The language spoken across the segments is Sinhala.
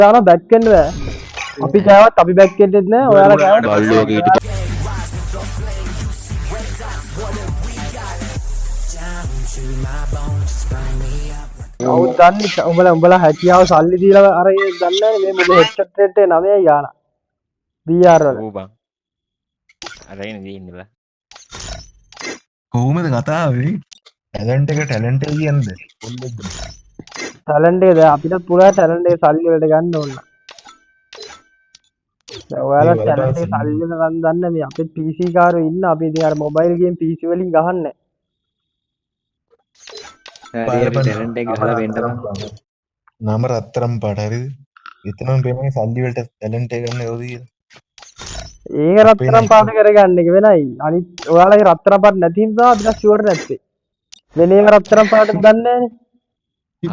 දාන බැක් වෙන්න බෑ. අපි කෑවත් අපි බැක් වෙන්නෙත් නෑ. ඔයාලා කෑවත් බල්ලෝ ඊට කවුද දන්නේ උඹලා හැකියාව සල්ලි දීලා අර ඒ දන්නේ නැහැ මේ මුළු හෙඩ්සෙට් රේට් එක 9යි ගාන. VR වල. ඕ බං අරගෙන තියෙන්නේ බං කොහොමද කතාවේ ටැලන්ට් එක ටැලන්ට් එක කියන්නේ පොල්ලෙක්ද ටැලන්ට් එක දැන් අපිට පුරා ටැලන්ට් එක සල්ලි වලට ගන්න ඕන. දැන් ඔයාලා ටැලන්ට් එක සල්ලි වලට ගන්න දන්නේ මේ අපේ PC කාරෝ ඉන්න අපි ඉතින් අර මොබයිල් ගේම් PC වලින් ගහන්නේ. ටැලන්ට් එක ගහලා වෙන්න බං නම රත්තරම් පාට හරිද එතනම පේන්නේ සල්ලි වලට ටැලන්ට් එක ගන්න යෝද කියලා ඒක රත්තරන් පාට කරගන්න එක වෙනයි. අනිත් ඔයාලගේ රත්තරන් පාට නැති නිසා අපිට ෂුවර් නැත්තේ. වෙනේම රත්තරන් පාට දන්නේ නැහනේ.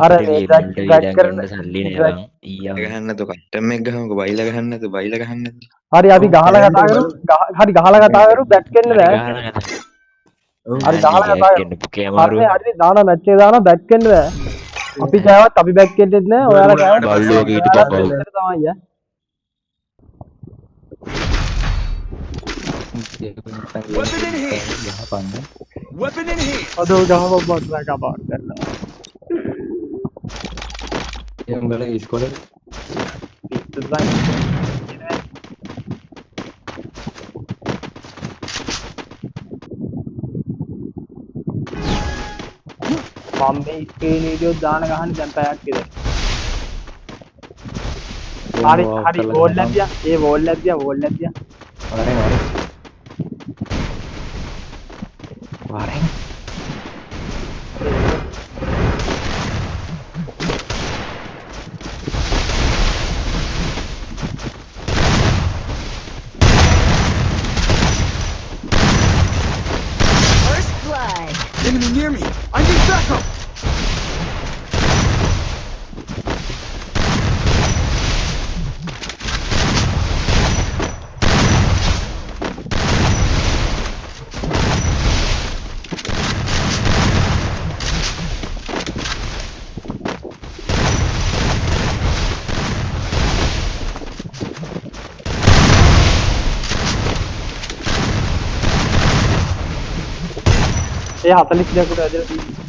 අර මේ ඩ්‍රැග් කරන සල්ලි නෑ බං ඊයා ගහන්න නැතු කට්ටම් එක ගහමුකෝ බයිලා ගහන්න නැතු බයිලා ගහන්න නැතු හරි අපි ගහලා කතා කරු. හරි ගහලා කතා කරු බැක් වෙන්න බෑ. හරි ගහලා කතා කරු. හරි හරි දාන මැච් එක දාන බැක් වෙන්න බෑ. අපි කෑවත් අපි බැක් වෙන්නෙත් නෑ. ඔයාලා කෑවත් බල්ලෝ ඊට පස්සේ තමයි යා. Weapon in hand. Weapon in hand. අදෝ ගහව බොත්ලා කපාට කරලා. උඹලා ඉස්කෝලේ මම මේ ස්ක්‍රීන් වීඩියෝ දාන ගහන්න දැන් පැයක් විතර. හරි හරි වෝල් ලැබියා. ඒ වෝල් ලැබියා වෝල් ලැබියා. වරෙන් First blood. Enemy near me. I need backup. ඒ 42 කට ඇදලා තියෙනවා.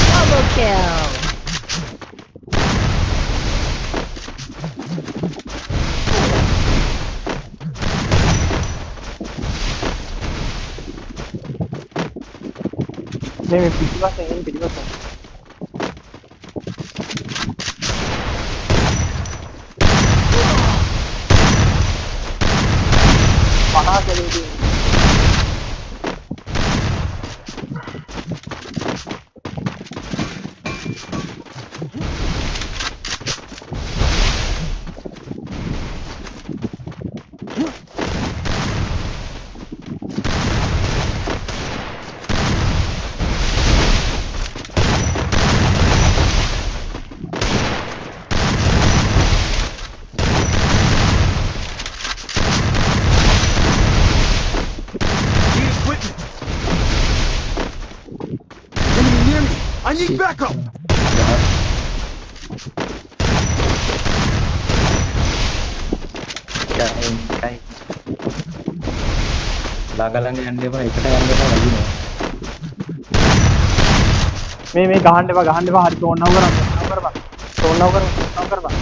Double kill. මේ පිටිපස්සෙන් එන්නේ පිටිපස්සෙන්. පහා කලේදී Need equipment. Enemy near me. I need backup. කයි ළඟ යන්න එපා එකට යන්න එපා වදිනවා මේ ගහන්න එපා හරි ටෝන් නව කරපන් ටෝන් නව කරපන්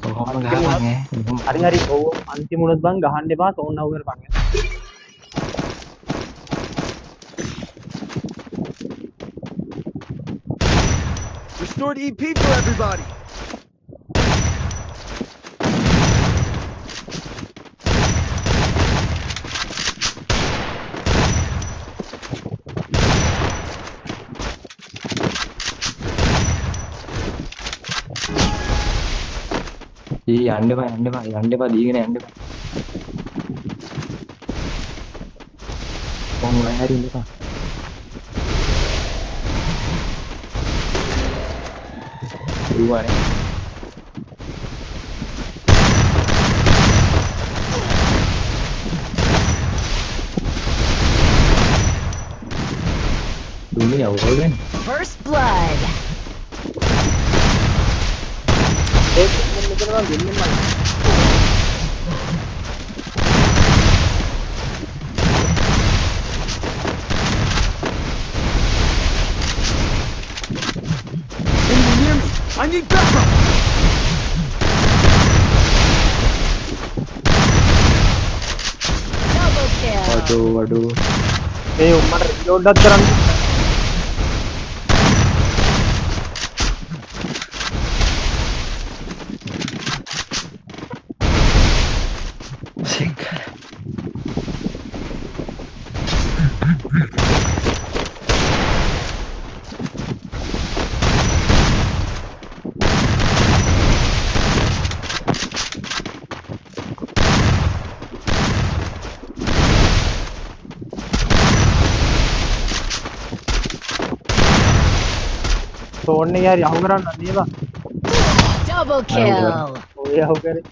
කොහොම ගහන්නේ හරි ඔව් අන්තිමුණත් බං ගහන්න එපා ටෝන් නව කරපන් Restored EP for everybody. යන්න එපා දීගෙන යන්න එපා කොහොම හරි ඉන්න එපා දුවනේ. දුන්නේ අවුල් First blood. ඒක මෙතන නම් දෙන්නේ මම. I need backup. Double kill. අඩෝ ඒ උම්මට රිලෝඩ් එකක් කරන්න. තෝරන්නේ යාරි අහු කරන්න නේද? Double kill. ඔය අහු කරේ.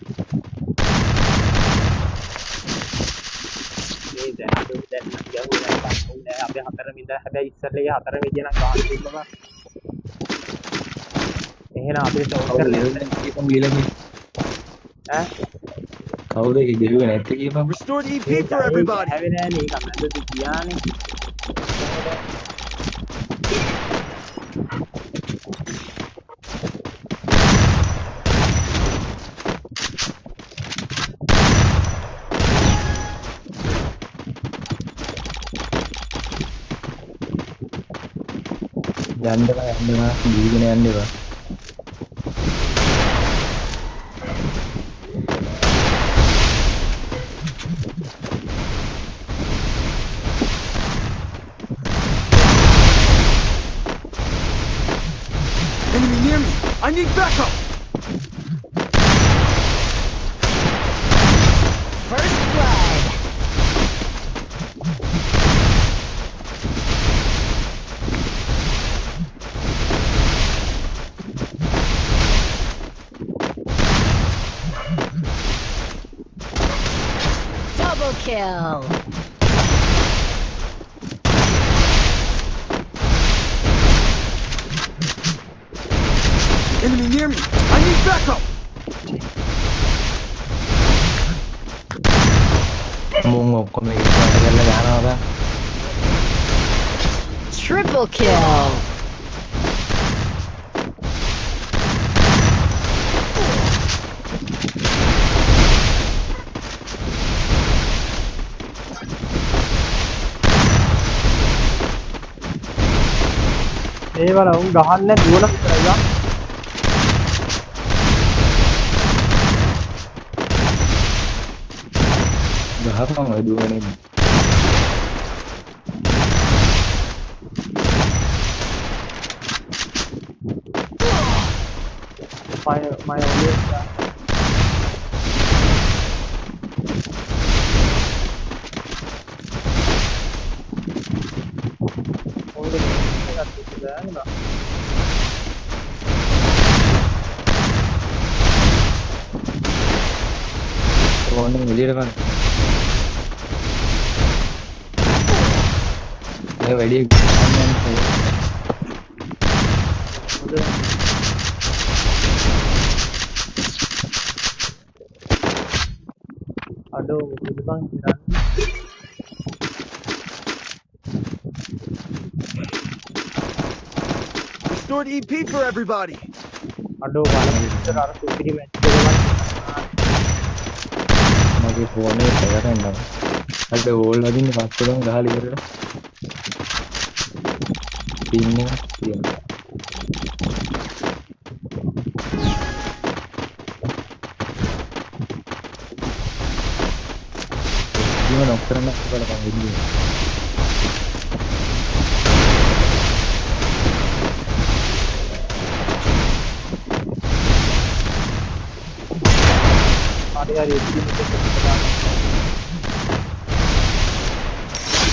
මේ දැන් යහුවනේ අපි හතරම ඉඳලා හැබැයි ඉස්සරලේ හතරම ඉගෙන ගන්න තිබ්බම එහෙනම් අපිට තෝර කරලා කියපම් ගිලගේ ඈ කවුද ඒ දෙවියෝ නැත්තේ කියපම් Restore EP for everybody. හැවේ නෑනේ ඒක මැදට ගියානේ. යන්නවා දීගෙන යන්න එපා. Enemy near me. I need backup. First blood. Double kill. Enemy near me. I need backup. මුන් ඔක්කොම එකපාරට කරලා ගන්නවා බං. Triple kill. ඒ වල උන් ගහන්නේ දුවන විතරයි යා. ගහපම් ඔය දුවනේ. my only ඕනේ එළියට ගන්න. ඒ වැඩි අඩෝ මොකද බං කරන්නේ? Restored EP for everybody. අඩෝ බලන්න අර සුපිරි මැච් එකක් මගේ ෆෝන් එක කරගන්නවා. අද ඕල් වදින්න පස්සෙන් ගහලා ඉවරලා. පින් එකක් තියෙනවා. ඉතින් නොකරන බලපන් ඉන්නේ.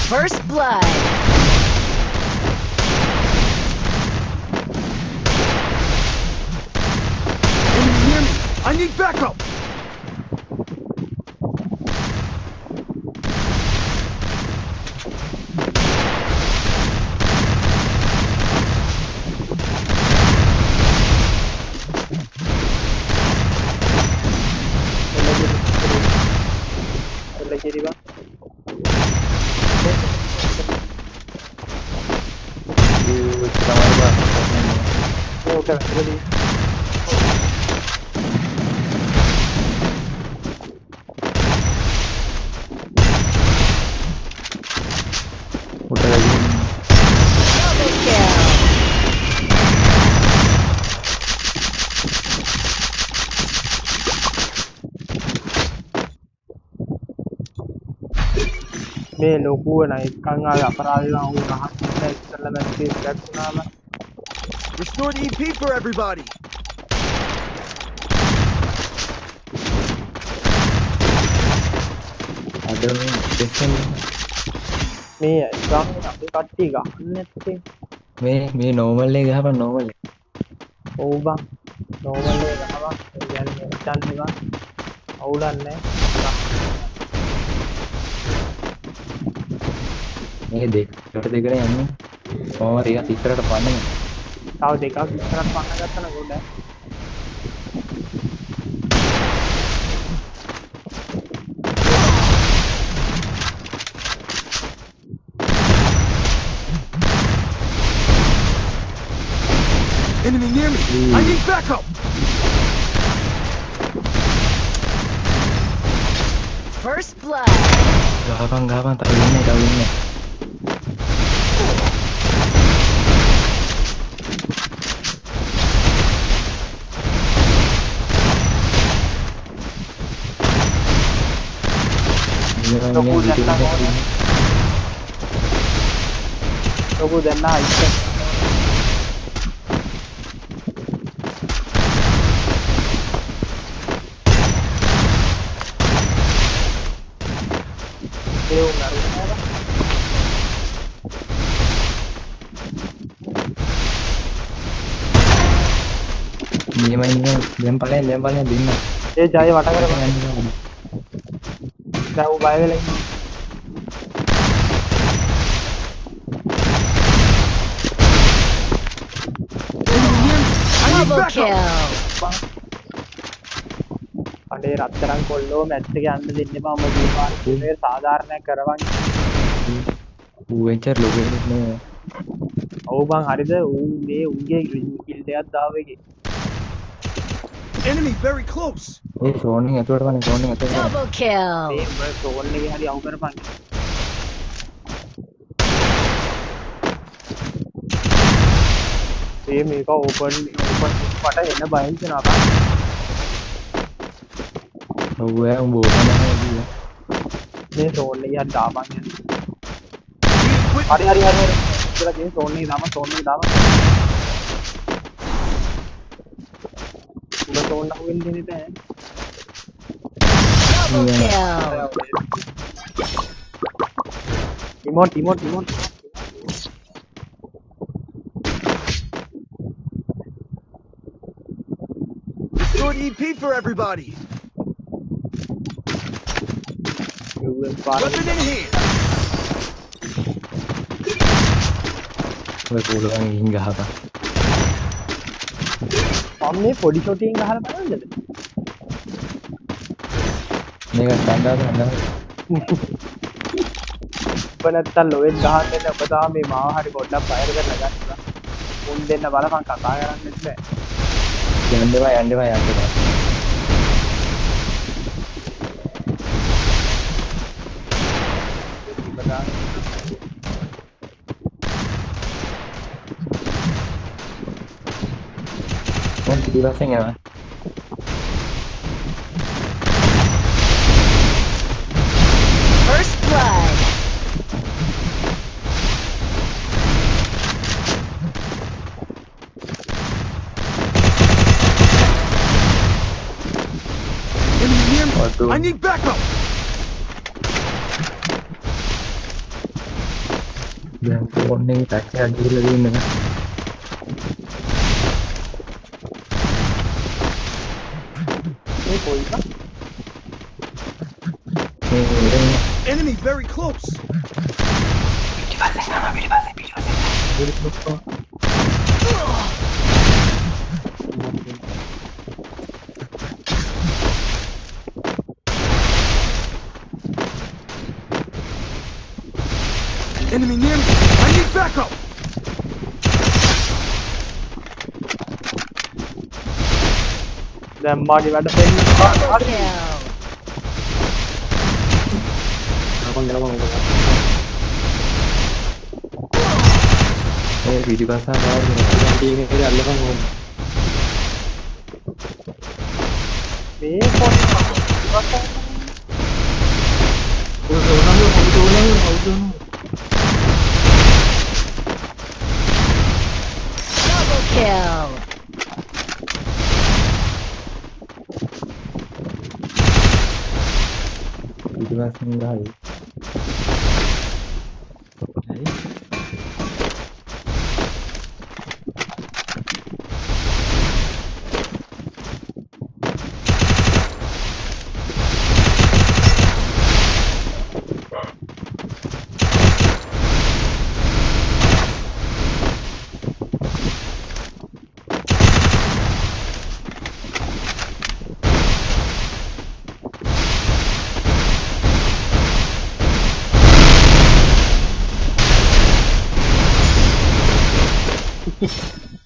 First blood. I need backup. kiri bang. Udah ready. udah lagi. Double kill. මේ ලොකුව නයිකන් ආවේ අපරාධිකම් ඌ රහත් නැහැ ඉස්සෙල්ලා මැච්චේ දැක්ුණාම Restored EP for everybody. ada desain මේ ගම් අපේ කට්ටිය ගහන්න නැත්තේ මේ normal එක ගහපන් normal එක. ඔව් බං නෝමල් එක ගහවා කියන්නේ හිතන්නේ බං අවුලක් නැහැ මේ දෙකට යන්නේ මම ටිකක් ඉස්සරහට පන්නේ. තව දෙකක් ඉස්සරහට පන්න ගත්තා නම් ගොඩ Enemy near me. I need backup. First blood. Gampang tak ini. Logo dan nice. Dia mainnya lempalnya bina. Jaya wata kara. Dah ubah lagi. Double kill. අනේ රත්තරන් කොල්ලෝ මැච් එක යන්න දෙන්න එපා ඔබ දීපාරේ සාධාරණයක් කරවන් ඌ වෙන්චර් ලෝකෙන්නේ නේ. ඔව් බං හරිද ඌ මේ උන්ගේ කිල් දෙකක් දාවෙගේ Enemy very close. ඒ ෂෝනින් ඇතුළට වනේ ෂෝනින් ඇතුළට. Double kill. මේ උඹ ෆෝන් එකේ හරි අවු කරපන් මේ මේක ඕපන් මට එන්න බයෙන් දෙනවා බං ඔව් උඹ ඕපන් කරලා මේ ෆෝන් එකේ හරි දාපන් හරි ඉතලා ගේ ෆෝන් එකේ දාම උඹ ෆෝන් එක වෙන්නේ නැහැ Double kill. Timon. Restored EP for everybody. Weapon in hand. ඔය පොළොන් ගිහින් ගහපන්. මම මේ පොඩි ෂොටින් ගහලා බලන්නද මේක ස්ටෑන්ඩඩ් නේද? ඔබ නැත්තම් ලොවෙන් ගහන්න දෙන්න ඔබ තාම මේ මාව හරි පොඩ්ඩක් බයර කරලා ගන්නවා මුන් දෙන්න බලපන් කතා කරන්නෙත් නෑ යන්න බෑ. Kan dibilasnya ya. First blood. Enemy near me. Waduh. I need backup. Dan warning tadi lagi nih. कोई ना Enemy very close. Enemy near me. I need backup. දැන් මාගේ වැඩ දෙන්න Double kill. ඒ පිටිපස්සෙන් ආවද ටීම් එකේ අල්ලපන් ඕන. මේ පොඩි Double kill. පිටිපස්සෙන් ගහයි.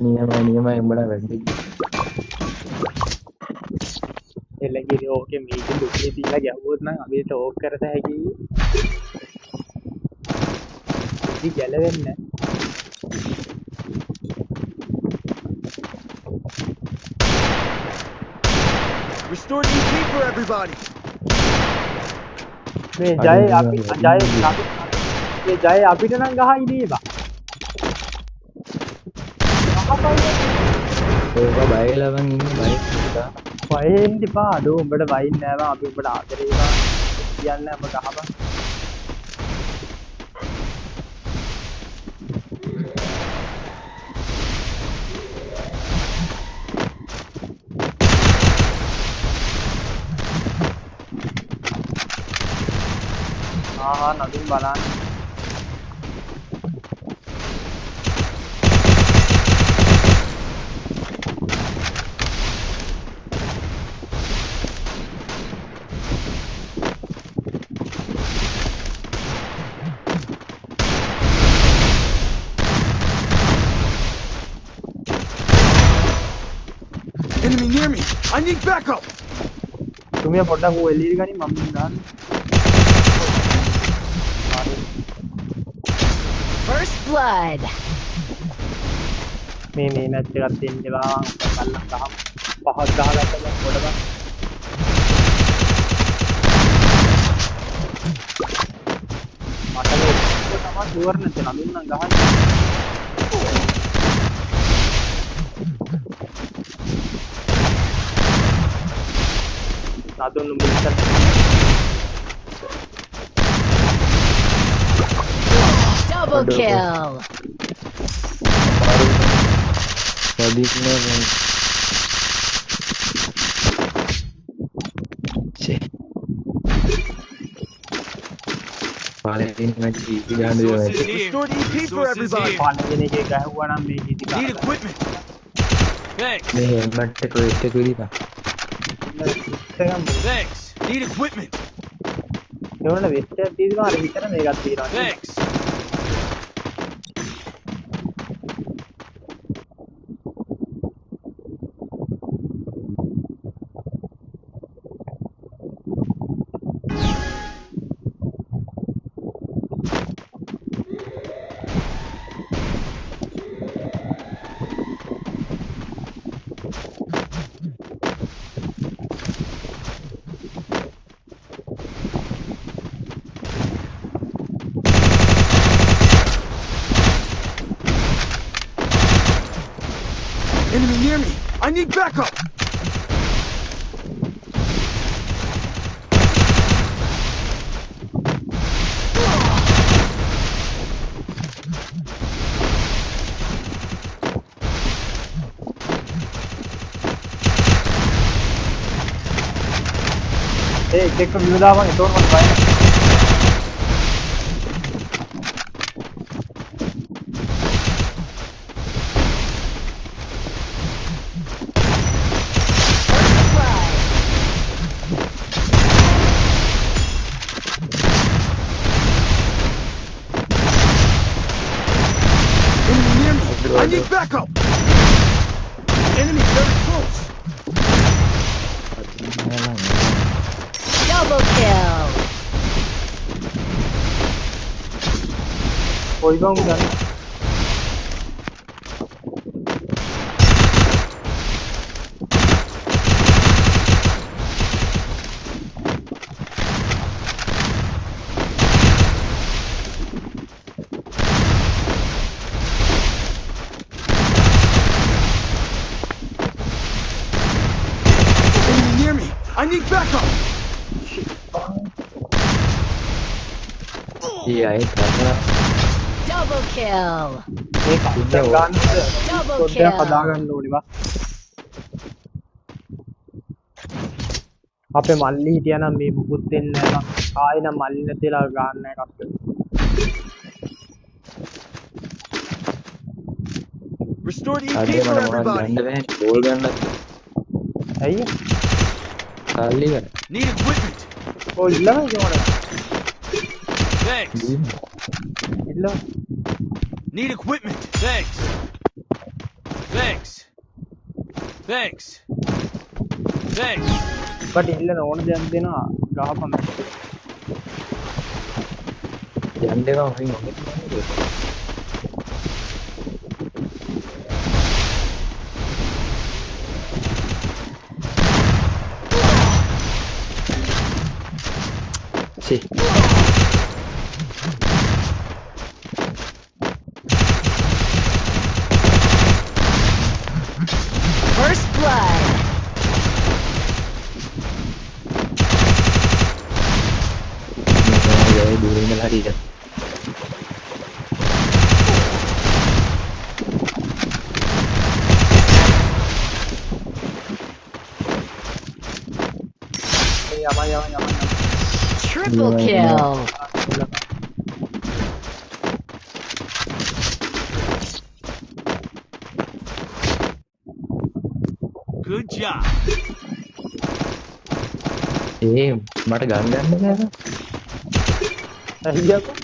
නියමයි උඹලා වැඩි. එළගිරි ඕකේ මේක දුකේ තියලා ගැහුවොත් නම් අපි ටෝක් කරත හැකි. ඉති ගැලවෙන්නේ Restored EP for everybody. මේ ජය අපි මේ ජය අපිට නම් ගහයි නේද? ඒක බයලවන් ඉන්නේ බය. වයින් දිපා අඩෝ උඹට වයින් නෑව අපි උඹට ආදරේ වෙනවා කියන්නේ අප ගහපන්. නදින් බලන්න. Enemy near me. I need backup. तुम्हें पढ़ना वो एलईडी का नहीं मम्मी जान. First blood. මේ මැච් එකක් තියෙනවා බලන්න ගහමු. පහක් ගහගත්තා දැන් පොඩම. මට මේ තමයි ෂුවර් නැත්නම් නමින් නම් ගහන්න. Adon bisa. Double kill. Badiknya kan. Paling ini masih jangan dia. Restored EP for everybody. पानी के गए हुआ ना मैं जीती Need equipment. Thanks. Nih hemat itu dia. Thanks. Need equipment. ඒවල වෙස්ට් එකක් තියෙනවා අර විතර මේකක් තියෙනවා. Thanks. Enemy near me. I need backup. ඒක view දාපන් එතකොට මට බය නැහැ. Enemy near me. I need backup. Enemy very close. Double kill. කොයි බං ගන්න. Enemy near me. I need backup. ඒ අය කරලා Double kill. මේ කන්දක් ගන්න Double පොඩ්ඩක් kill. හදා ගන්න ඕනේ බා. අපේ මල්ලි හිටියානම් මේ මුකුත් වෙන්නේ නැහැ බං. ආයෙ නම් මල්ලි නැතිලා ගන්න නැහැ කස්ස. Restored EP අඩේ for මට මොනවද everybody. ගන්න බෑනේ බෝල් ගන්නත් ඇයි? සල්ලි ගන්න Need equipment. ඔය ඉල්ලනවා ඒකෝනේ. Thanks. ඉල්ලනවා. Need equipment. Thanks. Thanks. Thanks. Thanks. බට ඉල්ලන ඕන දෙයක් දෙනවා ගහපන්. යන්න එපා මම මොකද See. First blood. මේ දුරින් ඉඳලා හරියට යම. Triple kill. Good job. ඒ මට ගන්න බෑ ඇයියකෝ?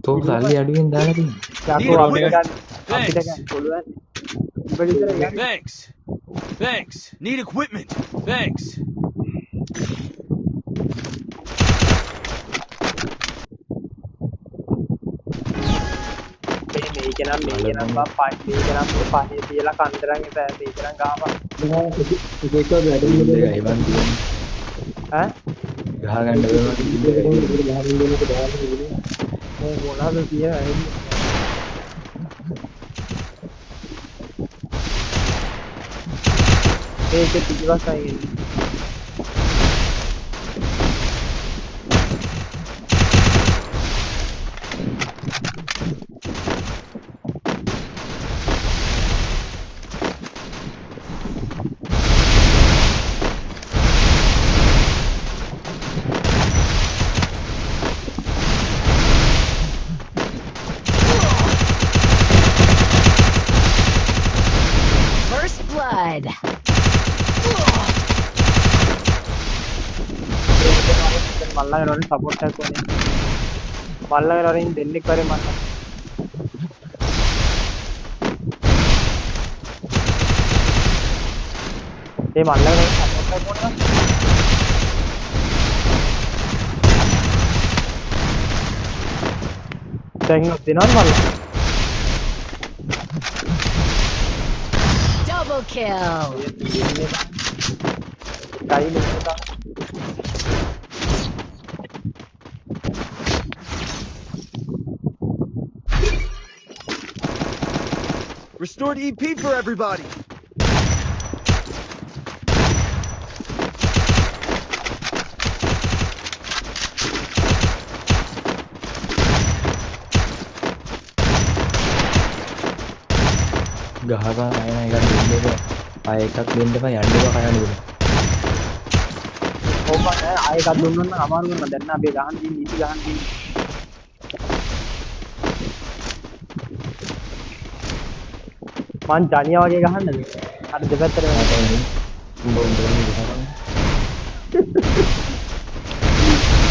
තෝ සල්ලි අඩුවෙන් දාලා තියෙනවා යකෝ අපිට ගන්න. අපිට ගන්න පුළුවන්. උඹ විතර ගන්න. Thanks. Thanks. Need equipment. Thanks. මේක නම් බා පහේ තියලා කන්දරන් ඉත මේක නම් ගාපන්. දෙකයි වන් ඈ? ගහ ගන්න වෙනවා මොනවද කියන්නේ? ඒක පිටිපස්සයි එන්නේ. First blood. මල්ලගේ රොරින් සපෝට් එකක් ඕනේ. මල්ලගේ රොරින් දෙන්නෙක් වරේ මල්ල. ඒ මල්ලගේ රොරින් සපෝට් එකක් ඕනේ. දැන් දෙනවද මල්ල? Double kill. ගයි නෙමෙයි. Restored EP for everybody. ගහපන් අයන එකක් දෙන්න එපා. ආයෙ එකක් දෙන්න එපා යන්න එපා කයන්න දුන්න. ඕපන් ආයෙ එකක් දුන්නොත් නම් අමාරු වෙනවා දැන් අපි ගහන්න තියෙන ඉති ගහන්න තියෙන මං ජනියා වගේ ගහන්නද අර දෙපැත්තට වෙනවා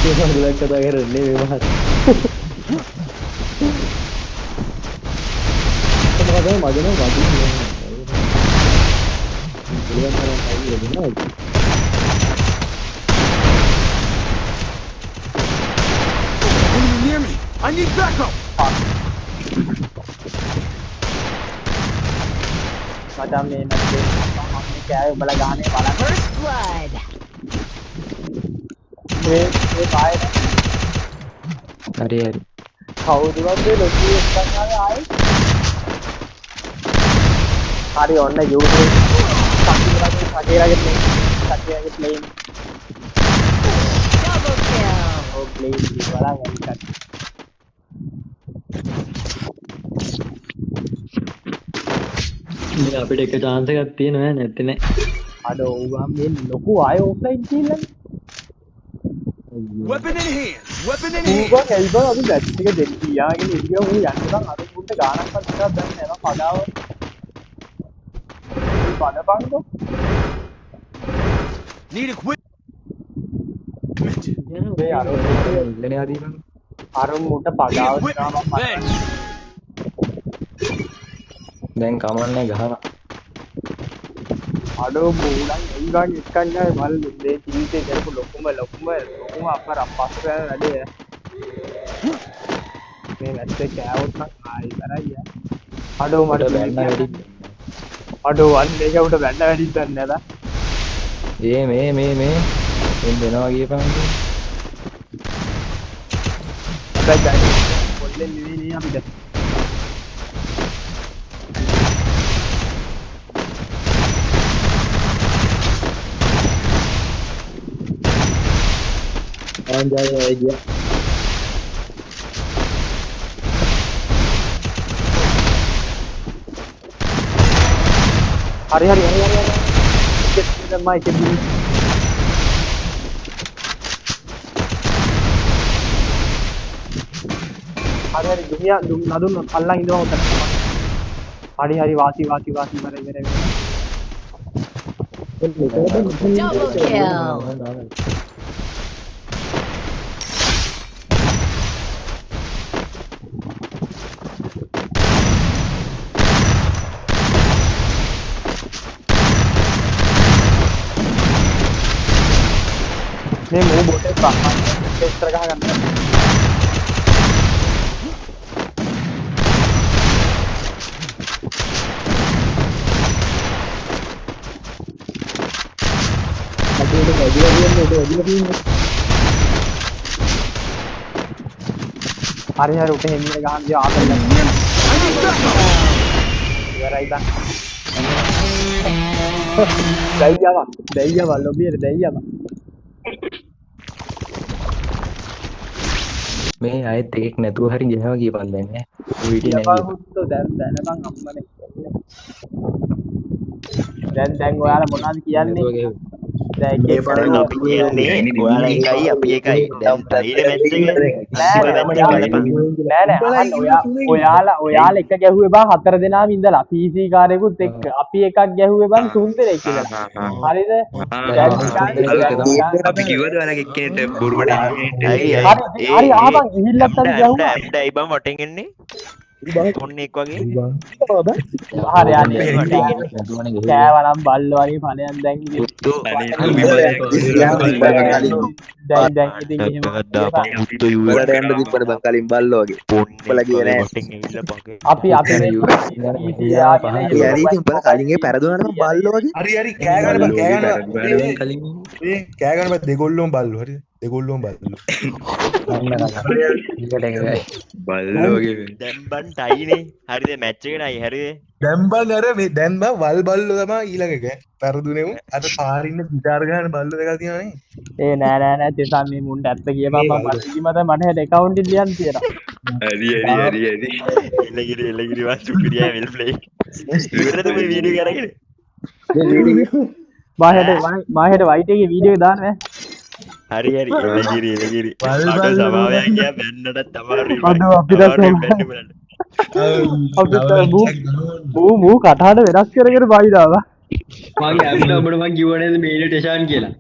ඒක හොඳට කතා කරන්නේ මේ මහත් මොකද මගන වදින්නේ Enemy near me. I need backup. මචං මේ නැත්තේ මම කෑවේ උඹලා ගහන්නේ බලන්න First blood. මේ පායන හරි හරි කවුද වන්දේ ලොකු එකක් ආවේ ආයේ හරි ඔන්න YouTube සකේරගේ ප්ලේන් Double kill. ඔව් ප්ලේන් බලන්න එකක් ඉතින් අපිට එක chance එකක් තියෙනවා නැත්තේ නෑ අද ඕගම් මේ ලොකු ආයේ ඔෆ්ලයින් කියලා Weapon in hand. Weapon in hand. ඌගන් එල්බ අපි බැට් එක දෙන්න තියාගෙන ඉතින් ඌ යන්න නම් අර උන්ට ගානක්වත් ටිකක් දැන් යනවා පගාව බලපංකෝ Need equipment. මේ අර ඉල්ලනේ ආදීපන් අර මුට පගාව දෙනවා මම Thanks. දැන් කමන්නේ ගහනවා අඩෝ මූලන් එල්ගන් එක්කන්නේ මල් දෙන්නේ ජීවිතේ කරපු ලොකුම අපර අපස්සට යන වැඩේ මේ මැච් එක කෑවොත් නම් ආයි කරයි අඩෝ මට බැන්න වැඩි අඩෝ වන් එක උට බැන්න වැඩි දන්නේ නැද මේ එන්න දෙනවා කියපන් හැබැයි පොල්ලෙන් නෙවෙයි නේ අපිට ආන්ජාය ගියා හරි මයික් එක හරි දුනියා නදුන් අල්ලන් ඉඳව උතන හරි වාසි කරේ Double kill. මේ මූ බොටේ සම්මාන ටෙස්ටර් ගහ ගන්න හරි උට හෙමිය ගහන් දිය ආතල් ඉවරයි බං දැයියවා ලොබියට දැයියවා මේ ආයෙත් එකෙක් නැතුව හරි ගහවා කියපන් දැන් ඈ වීඩියෝ නෑ යපහුත්තු දැන් බං අම්මනේ දැන් ඔයාලා මොනවද කියන්නේ දැන් ඒ බලන්න අපි කියන්නේ ඔයාලා එකයි අපි එකයි දැන් තයිර මැච් එක ඔයාලා එක ගැහුවේ බං 4 දෙනාම ඉඳලා PC කාරයෙකුත් එක්ක අපි එකක් ගැහුවේ බං 3 දෙනෙක් ඉඳලා හරිද අපි කිව්වද ඔයාලා එක්කෙනෙක් බොරුවට හරි ආපන් ගිහිල්ලත් අපි ගැහුවා ඇයි බං වටෙන් එන්නේ ඔන්න එක් වගේ හරි අනේ කෑවනම් බල්ලෝ වගේ ඵලයන් දැන් ඉතින් දැන් ඉතින් එහෙම වලට යන්න දිප්පර බං කලින් බල්ලෝ වගේ උඹලා ගියේ නෑ අපි හරි ඉතින් උඹලා කලින් ඒ පෙරදුනාට මම බල්ලෝ වගේ හරි කෑ ගන්න බෑ දෙගොල්ලෝම බල්ලෝ හරි දෙගොල්ලෝම බල්ලෝ බල්ලෝ වගේ දැන් බන් ටයිනේ හරිද මැච් එක නයි හරිද දැන් බං අර මේ දැන් බං වල් බල්ලෝ තමයි ඊළඟ එක පෙරදුනේ උන් අර පාරින්න ගිටාර ගහන බල්ලෝ දෙකක් තියෙනවානේ නෑ තෙසන් මේ මුන්ට ඇත්ත කියපන් මම මට මට හෙඩ් account එක ලියන්න තියෙනවා හරි එලගිරි වත් සුපිරියා වෙල් ප්ලේ ඉවරද මේ වීඩියෝ කරගෙන මාහෙට වයිට් එකේ වීඩියෝ එක දාන්න හරි එලගිරි වල් අට බල්ලෝ සමාවයක් කිය බැන්නටත් තමාරු අඩු අපිට මූ කටහට වෙනස් කරගෙන බයිදාවා මගේ අපිට ඔබට මං කිව්ව නේද මේල ටෙෂාන් කියලා.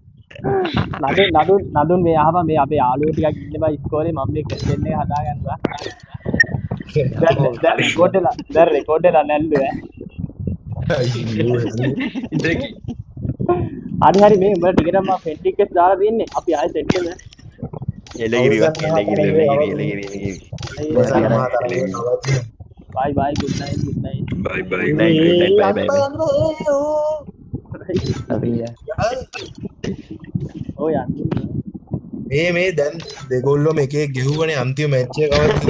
නදුන් මේ ආව මේ අපේ යාළුවෝ ටිකක් ඉන්න බා ඉස්කෝලේ මම මේ ක්වෙස්චන් එක හදාගන්නවා දැන් රෙකෝඩ් එක නැල්ලුවා හරි මේ උඹලා ටිකට මම ෆෙන් ටිකට්ස් දාලා දෙන්නේ අපි ආයෙ සෙට් වෙමු එලගිරි bye good night බයි අපි ඔය යන්නේ මේ දැන් දෙගොල්ලොම එකේ ගෙහුවනේ අන්තිම මැච් එක කවද්ද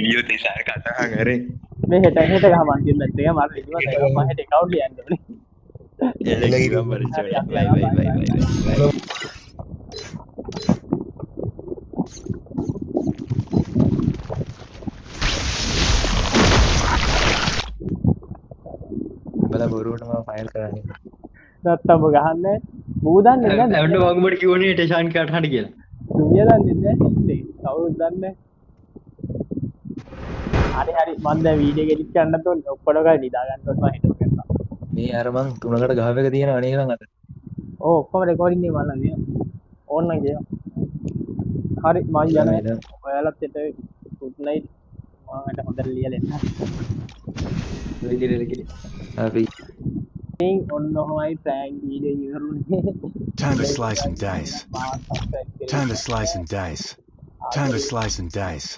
ඊයෝ තිසාර කතා කරේ මේ හෙට ගහම අන්තිම මැච් එක මම ඉතින් මම හෙට account ලියන්න ඕනේ එලගිරි බයි බල බොරුවට මම ෆයිල් කරන්නේ. නැත්තම් ඔබ ගහන්නේ මූ දන්නේ නැහැ අපිට මම ඔබට කිව්වනේ ටෙෂාන් කටහට කියලා. දුමිය දන්නේ නැහැ කවුරුත් දන්නේ හරි මම දැන් වීඩියෝ එක එඩිට් කරන්න තෝරන ඔක්කොම ගා නිදා ගන්න ඕන මම හිතුව කරනවා මේ අර මං 3කට ගහවක තියෙනවා නේද අද. ඔව් ඔක්කොම රෙකෝඩින් එක මම ලියන ඕන නම් කියන්න හරි මම යනවා ඔයාලත් එතන good night මම හොඳට ලියලා එන්න එලගිරි අපි ඔන්න ඔහොමයි ප්‍රෑන්ක් වීඩියෝ ඉවරුනේ Time to slice and dice. Time to slice and dice. Time to slice and dice.